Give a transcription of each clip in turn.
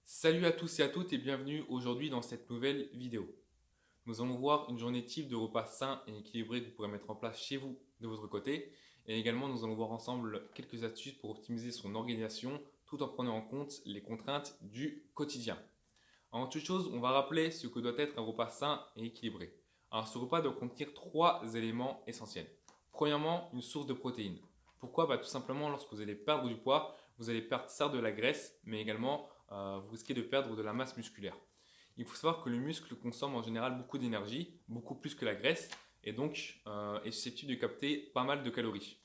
Salut à tous et à toutes et bienvenue aujourd'hui dans cette nouvelle vidéo. Nous allons voir une journée type de repas sain et équilibré que vous pourrez mettre en place chez vous de votre côté. Et également, nous allons voir ensemble quelques astuces pour optimiser son organisation tout en prenant en compte les contraintes du quotidien. En toute chose, on va rappeler ce que doit être un repas sain et équilibré. Alors, ce repas doit contenir trois éléments essentiels. Premièrement, une source de protéines. Pourquoi? Tout simplement, lorsque vous allez perdre du poids, vous allez perdre certes de la graisse, mais également vous risquez de perdre de la masse musculaire. Il faut savoir que le muscle consomme en général beaucoup d'énergie, beaucoup plus que la graisse, et donc est susceptible de capter pas mal de calories.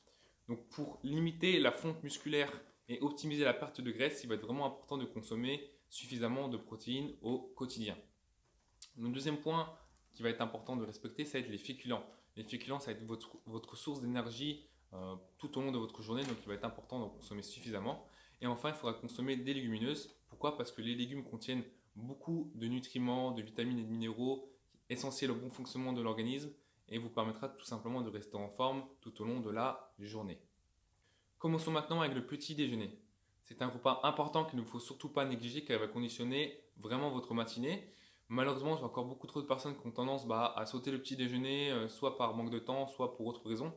Donc pour limiter la fonte musculaire et optimiser la perte de graisse, il va être vraiment important de consommer suffisamment de protéines au quotidien. Le deuxième point qui va être important de respecter, ça va être les féculents. Les féculents, ça va être votre source d'énergie tout au long de votre journée, donc il va être important d'en consommer suffisamment. Et enfin, il faudra consommer des légumineuses. Pourquoi? Parce que les légumes contiennent beaucoup de nutriments, de vitamines et de minéraux essentiels au bon fonctionnement de l'organisme et vous permettra tout simplement de rester en forme tout au long de la journée. Commençons maintenant avec le petit déjeuner. C'est un repas important qu'il ne faut surtout pas négliger car il va conditionner vraiment votre matinée. Malheureusement, j'ai encore beaucoup trop de personnes qui ont tendance à sauter le petit déjeuner, soit par manque de temps, soit pour autre raison.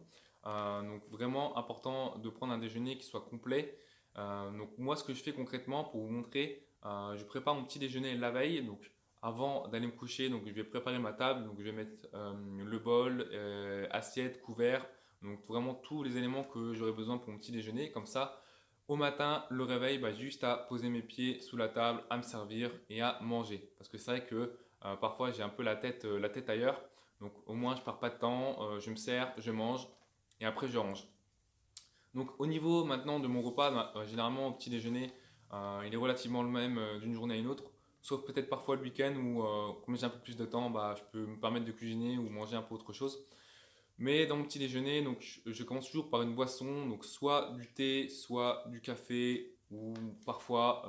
Donc vraiment important de prendre un déjeuner qui soit complet. Donc moi, ce que je fais concrètement pour vous montrer, je prépare mon petit déjeuner la veille. Donc avant d'aller me coucher, donc je vais préparer ma table. Donc je vais mettre le bol, assiette, couvert. Donc vraiment tous les éléments que j'aurai besoin pour mon petit déjeuner. Comme ça, au matin, le réveil, juste à poser mes pieds sous la table, à me servir et à manger. Parce que c'est vrai que parfois j'ai un peu la tête ailleurs. Donc au moins je ne perds pas de temps, je me sers, je mange et après je range. Donc au niveau maintenant de mon repas, généralement au petit déjeuner, il est relativement le même d'une journée à une autre. Sauf peut-être parfois le week-end où comme j'ai un peu plus de temps, je peux me permettre de cuisiner ou manger un peu autre chose. Mais dans mon petit déjeuner, donc je commence toujours par une boisson, donc soit du thé, soit du café, ou parfois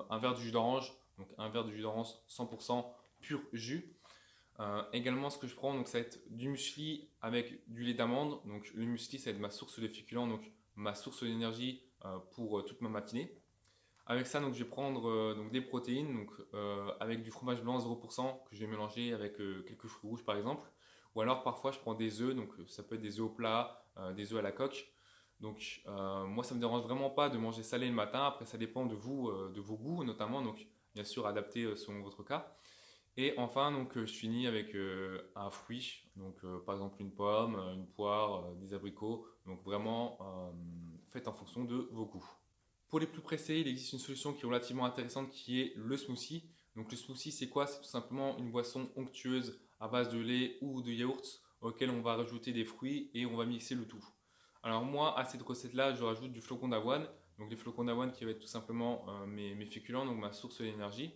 un verre de jus d'orange, donc un verre de jus d'orange 100% pur jus. Également, ce que je prends, donc ça va être du muesli avec du lait d'amande. Donc le muesli, ça va être ma source de féculents, donc ma source d'énergie pour toute ma matinée. Avec ça, donc je vais prendre donc des protéines, donc avec du fromage blanc 0% que je vais mélanger avec quelques fruits rouges par exemple. Ou alors parfois je prends des œufs, donc ça peut être des œufs au plat, des œufs à la coque. Donc moi ça me dérange vraiment pas de manger salé le matin. Après ça dépend de vous, de vos goûts notamment. Donc bien sûr adapté selon votre cas. Et enfin donc je finis avec un fruit, donc par exemple une pomme, une poire, des abricots. Donc vraiment faites en fonction de vos goûts. Pour les plus pressés, il existe une solution qui est relativement intéressante qui est le smoothie. Donc le smoothie, c'est quoi? C'est tout simplement une boisson onctueuse à base de lait ou de yaourt auquel on va rajouter des fruits et on va mixer le tout. Alors moi, à cette recette-là, je rajoute du flocon d'avoine. Donc les flocons d'avoine qui va être tout simplement mes féculents, donc ma source d'énergie.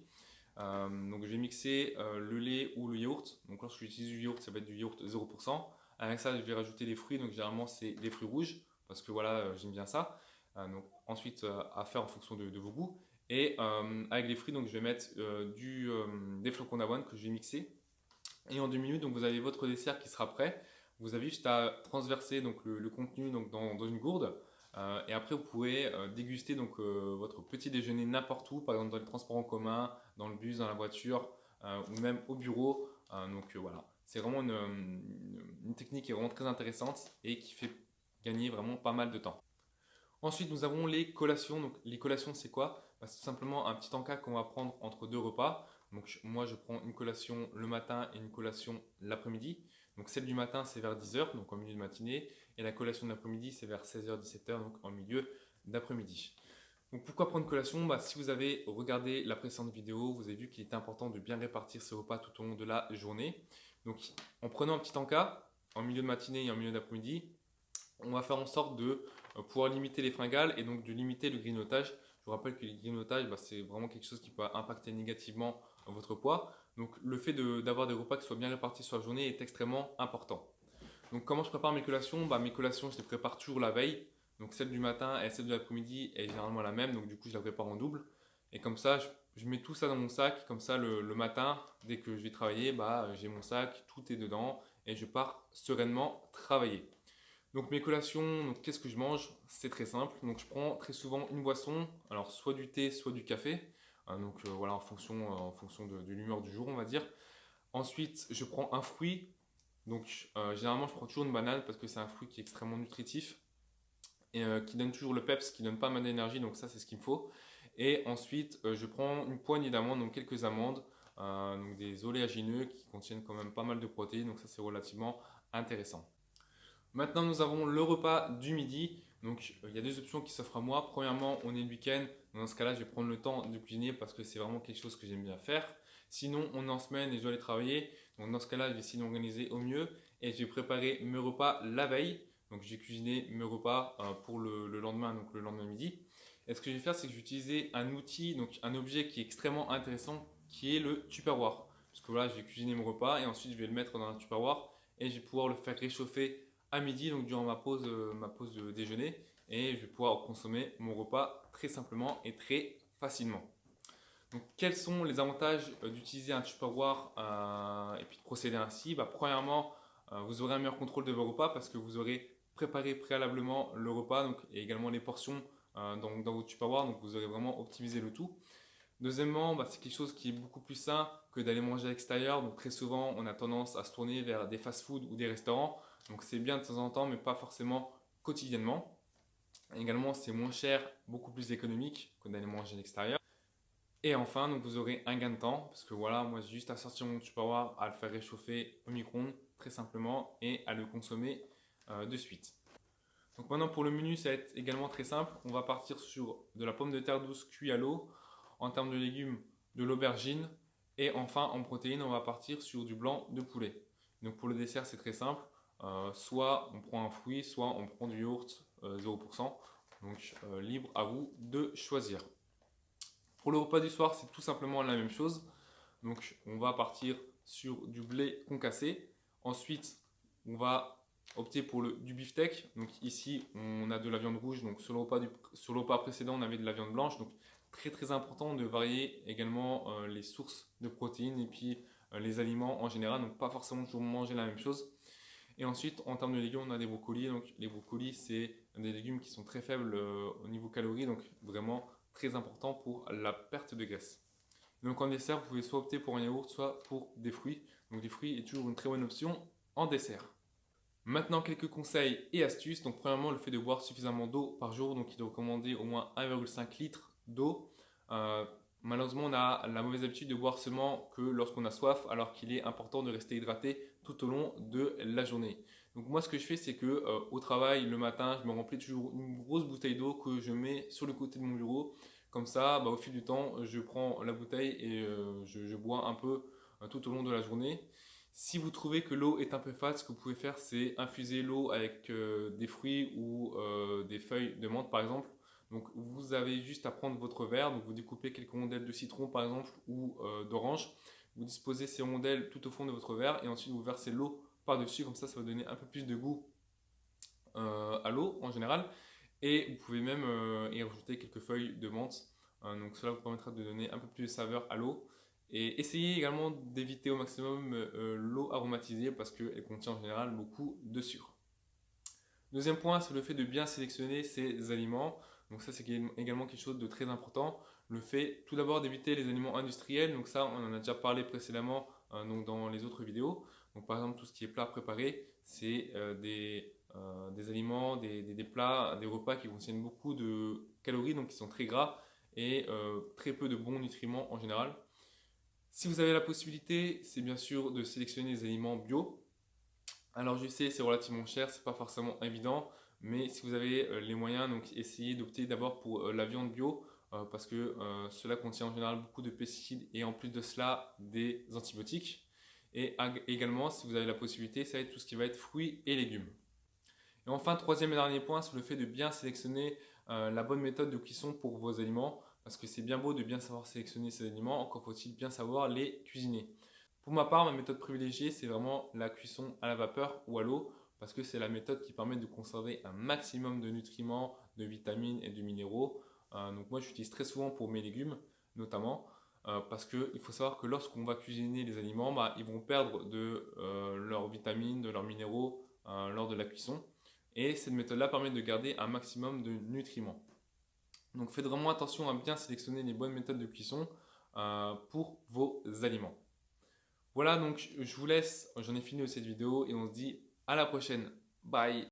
Donc je vais mixer le lait ou le yaourt. Donc lorsque j'utilise du yaourt, ça va être du yaourt 0%. Avec ça, je vais rajouter les fruits. Donc généralement, c'est les fruits rouges parce que voilà, j'aime bien ça. Donc ensuite, à faire en fonction de vos goûts. Et avec les fruits, donc je vais mettre des flocons d'avoine que je vais mixer. Et en 2 minutes, donc vous avez votre dessert qui sera prêt. Vous avez juste à transverser donc le contenu donc dans une gourde. Et après, vous pouvez déguster donc votre petit déjeuner n'importe où, par exemple dans les transports en commun, dans le bus, dans la voiture, ou même au bureau. Voilà, c'est vraiment une technique qui est vraiment très intéressante et qui fait gagner vraiment pas mal de temps. Ensuite, nous avons les collations. Donc, les collations, c'est quoi? C'est tout simplement un petit encas qu'on va prendre entre deux repas. Donc, moi, je prends une collation le matin et une collation l'après-midi. Donc, celle du matin, c'est vers 10 heures, donc en milieu de matinée. Et la collation de l'après-midi, c'est vers 16 h 17 h, donc en milieu d'après-midi. Donc, pourquoi prendre collation? Si vous avez regardé la précédente vidéo, vous avez vu qu'il était important de bien répartir ces repas tout au long de la journée. Donc, en prenant un petit encas, en milieu de matinée et en milieu d'après-midi, on va faire en sorte de pouvoir limiter les fringales et donc de limiter le grignotage. Je vous rappelle que le grignotage, c'est vraiment quelque chose qui peut impacter négativement votre poids. Donc le fait d'avoir des repas qui soient bien répartis sur la journée est extrêmement important. Donc comment je prépare mes collations? Mes collations, je les prépare toujours la veille. Donc celle du matin et celle de l'après-midi est généralement la même. Donc du coup, je la prépare en double. Et comme ça, je mets tout ça dans mon sac. Comme ça, le matin, dès que je vais travailler, j'ai mon sac, tout est dedans et je pars sereinement travailler. Donc mes collations, donc qu'est-ce que je mange? C'est très simple. Donc je prends très souvent une boisson, alors soit du thé, soit du café. Voilà, en fonction de l'humeur du jour, on va dire. Ensuite, je prends un fruit. Donc généralement, je prends toujours une banane parce que c'est un fruit qui est extrêmement nutritif et qui donne toujours le peps, qui donne pas mal d'énergie. Donc ça, c'est ce qu'il me faut. Et ensuite, je prends une poignée d'amandes, donc quelques amandes, donc des oléagineux qui contiennent quand même pas mal de protéines. Donc ça, c'est relativement intéressant. Maintenant, nous avons le repas du midi. Donc, il y a deux options qui s'offrent à moi. Premièrement, on est le week-end. Dans ce cas-là, je vais prendre le temps de cuisiner parce que c'est vraiment quelque chose que j'aime bien faire. Sinon, on est en semaine et je dois aller travailler. Donc, dans ce cas-là, je vais essayer d'organiser au mieux et je vais préparer mes repas la veille. Donc, je vais cuisiner mes repas pour le lendemain, donc le lendemain midi. Et ce que je vais faire, c'est que je vais utiliser un outil, donc un objet qui est extrêmement intéressant, qui est le Tupperware. Parce que voilà, je vais cuisiner mon repas et ensuite je vais le mettre dans un Tupperware et je vais pouvoir le faire réchauffer à midi, donc durant ma pause de déjeuner, et je vais pouvoir consommer mon repas très simplement et très facilement. Donc, quels sont les avantages d'utiliser un Tupperware et puis de procéder ainsi? Premièrement, vous aurez un meilleur contrôle de vos repas parce que vous aurez préparé préalablement le repas donc, et également les portions dans vos Tupperware, donc vous aurez vraiment optimisé le tout. Deuxièmement, c'est quelque chose qui est beaucoup plus sain que d'aller manger à l'extérieur. Donc très souvent, on a tendance à se tourner vers des fast-food ou des restaurants. Donc c'est bien de temps en temps, mais pas forcément quotidiennement. Également, c'est moins cher, beaucoup plus économique que d'aller manger à l'extérieur. Et enfin, donc vous aurez un gain de temps, parce que voilà, moi j'ai juste à sortir mon Tupperware, à le faire réchauffer au micro-ondes, très simplement, et à le consommer de suite. Donc maintenant pour le menu, ça va être également très simple. On va partir sur de la pomme de terre douce cuite à l'eau. En termes de légumes, de l'aubergine. Et enfin, en protéines, on va partir sur du blanc de poulet. Donc pour le dessert, c'est très simple. Soit on prend un fruit, soit on prend du yaourt 0%. Donc libre à vous de choisir. Pour le repas du soir, c'est tout simplement la même chose. Donc on va partir sur du blé concassé. Ensuite, on va opter pour du beefsteak. Donc ici, on a de la viande rouge. Donc sur le repas précédent, on avait de la viande blanche. Donc très très important de varier également les sources de protéines et puis les aliments en général. Donc pas forcément toujours manger la même chose. Et ensuite, en termes de légumes, on a des brocolis. Donc les brocolis, c'est des légumes qui sont très faibles au niveau calories. Donc vraiment très important pour la perte de graisse. Donc en dessert, vous pouvez soit opter pour un yaourt, soit pour des fruits. Donc des fruits est toujours une très bonne option en dessert. Maintenant, quelques conseils et astuces. Donc premièrement, le fait de boire suffisamment d'eau par jour. Donc il est recommandé au moins 1,5 litre d'eau. Malheureusement, on a la mauvaise habitude de boire seulement que lorsqu'on a soif, alors qu'il est important de rester hydraté tout au long de la journée. Donc moi, ce que je fais, c'est que au travail, le matin, je me remplis toujours une grosse bouteille d'eau que je mets sur le côté de mon bureau. Comme ça, au fil du temps, je prends la bouteille et je bois un peu tout au long de la journée. Si vous trouvez que l'eau est un peu fade, ce que vous pouvez faire, c'est infuser l'eau avec des fruits ou des feuilles de menthe, par exemple. Donc, vous avez juste à prendre votre verre, donc vous découpez quelques rondelles de citron, par exemple, ou d'orange. Vous disposez ces rondelles tout au fond de votre verre et ensuite vous versez l'eau par-dessus. Comme ça va donner un peu plus de goût à l'eau en général. Et vous pouvez même y rajouter quelques feuilles de menthe. Donc, cela vous permettra de donner un peu plus de saveur à l'eau. Et essayez également d'éviter au maximum l'eau aromatisée parce qu'elle contient en général beaucoup de sucre. Deuxième point, c'est le fait de bien sélectionner ses aliments. Donc ça, c'est également quelque chose de très important. Le fait tout d'abord d'éviter les aliments industriels. Donc ça, on en a déjà parlé précédemment donc dans les autres vidéos. Donc par exemple, tout ce qui est plat préparé, c'est des aliments, des plats, des repas qui contiennent beaucoup de calories, donc qui sont très gras et très peu de bons nutriments en général. Si vous avez la possibilité, c'est bien sûr de sélectionner des aliments bio. Alors je sais, c'est relativement cher, c'est pas forcément évident, mais si vous avez les moyens, donc essayez d'opter d'abord pour la viande bio parce que cela contient en général beaucoup de pesticides et en plus de cela des antibiotiques. Et également, si vous avez la possibilité, ça va être tout ce qui va être fruits et légumes. Et enfin, troisième et dernier point, c'est le fait de bien sélectionner la bonne méthode de cuisson pour vos aliments. Parce que c'est bien beau de bien savoir sélectionner ces aliments, encore faut-il bien savoir les cuisiner. Pour ma part, ma méthode privilégiée, c'est vraiment la cuisson à la vapeur ou à l'eau, parce que c'est la méthode qui permet de conserver un maximum de nutriments, de vitamines et de minéraux. Donc moi, j'utilise très souvent pour mes légumes, notamment, parce qu'il faut savoir que lorsqu'on va cuisiner les aliments, ils vont perdre de leurs vitamines, de leurs minéraux lors de la cuisson. Et cette méthode-là permet de garder un maximum de nutriments. Donc faites vraiment attention à bien sélectionner les bonnes méthodes de cuisson pour vos aliments. Voilà, donc je vous laisse, j'en ai fini de cette vidéo et on se dit à la prochaine. Bye!